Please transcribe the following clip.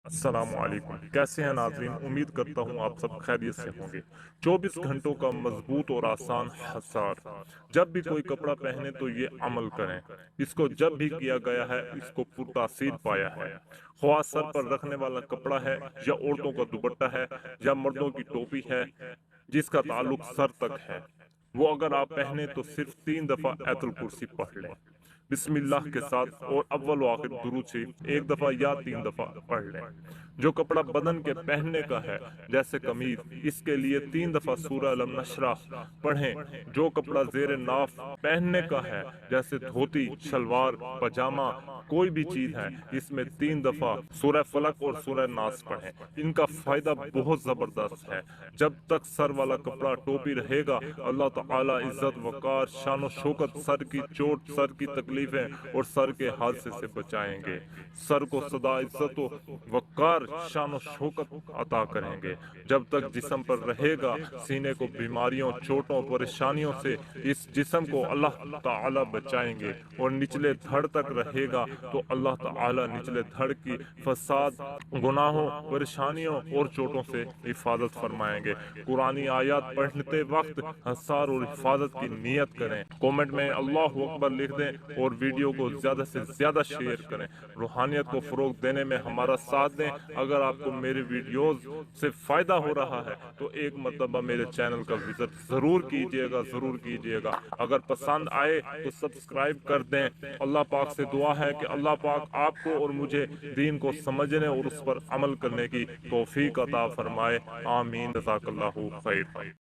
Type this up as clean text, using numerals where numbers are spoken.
السلام علیکم، کیسے ہیں ناظرین؟ امید کرتا ہوں آپ سب خیریت سے ہوں گے۔ 24 گھنٹوں کا مضبوط اور آسان حصار۔ جب بھی کوئی کپڑا پہنے تو یہ عمل کریں۔ اس کو جب بھی کیا گیا ہے اس کو پرتاثیر پایا ہے، خواہ سر پر رکھنے والا کپڑا ہے یا عورتوں کا دوپٹہ ہے یا مردوں کی ٹوپی ہے جس کا تعلق سر تک ہے، وہ اگر آپ پہنے تو صرف 3 دفعہ ایت الکرسی پڑھ لیں بسم اللہ کے ساتھ، اور اول و آخر درود شریف 1 دفعہ یا 3 دفعہ پڑھ لیں۔ جو کپڑا بدن کے پہننے کا ہے جیسے قمیض، اس کے لیے 3 دفعہ سورہ الم نشرح پڑھیں۔ جو کپڑا زیر ناف پہننے کا ہے جیسے دھوتی، شلوار، پاجامہ، کوئی بھی چیز ہے، اس میں 3 دفعہ سورہ فلق اور سورہ ناس پڑھیں۔ ان کا فائدہ بہت زبردست ہے۔ جب تک سر والا کپڑا ٹوپی رہے گا، اللہ تعالی عزت وقار شان و شوکت، سر کی چوٹ، سر کی تکلیفیں اور سر کے حادثے سے بچائیں گے۔ سر کو سدا عزت و وقار شان و شوکت عطا کریں گے۔ جب تک جسم پر رہے گا، سینے کو بیماریوں، چوٹوں، پریشانیوں سے اس جسم کو اللہ تعالی بچائیں گے، اور نچلے دھڑ تک رہے گا تو اللہ تعالی نچلے دھڑ کی فساد، گناہوں، پریشانیوں اور چوٹوں سے حفاظت فرمائیں گے۔ قرآنی آیات پڑھتے وقت حصار اور حفاظت کی نیت کریں۔ کومنٹ میں اللہ اکبر لکھ دیں اور ویڈیو کو زیادہ سے زیادہ شیئر کریں۔ روحانیت کو فروغ دینے میں ہمارا ساتھ دیں۔ اگر آپ کو میری ویڈیوز سے فائدہ ہو رہا ہے تو ایک مرتبہ میرے چینل کا وزٹ ضرور کیجیے گا، ضرور کیجیے گا۔ اگر پسند آئے تو سبسکرائب کر دیں۔ اللہ پاک سے دعا ہے کہ اللہ پاک آپ کو اور مجھے دین کو سمجھنے اور اس پر عمل کرنے کی توفیق عطا فرمائے۔ آمین۔ جزاک اللہ خیر۔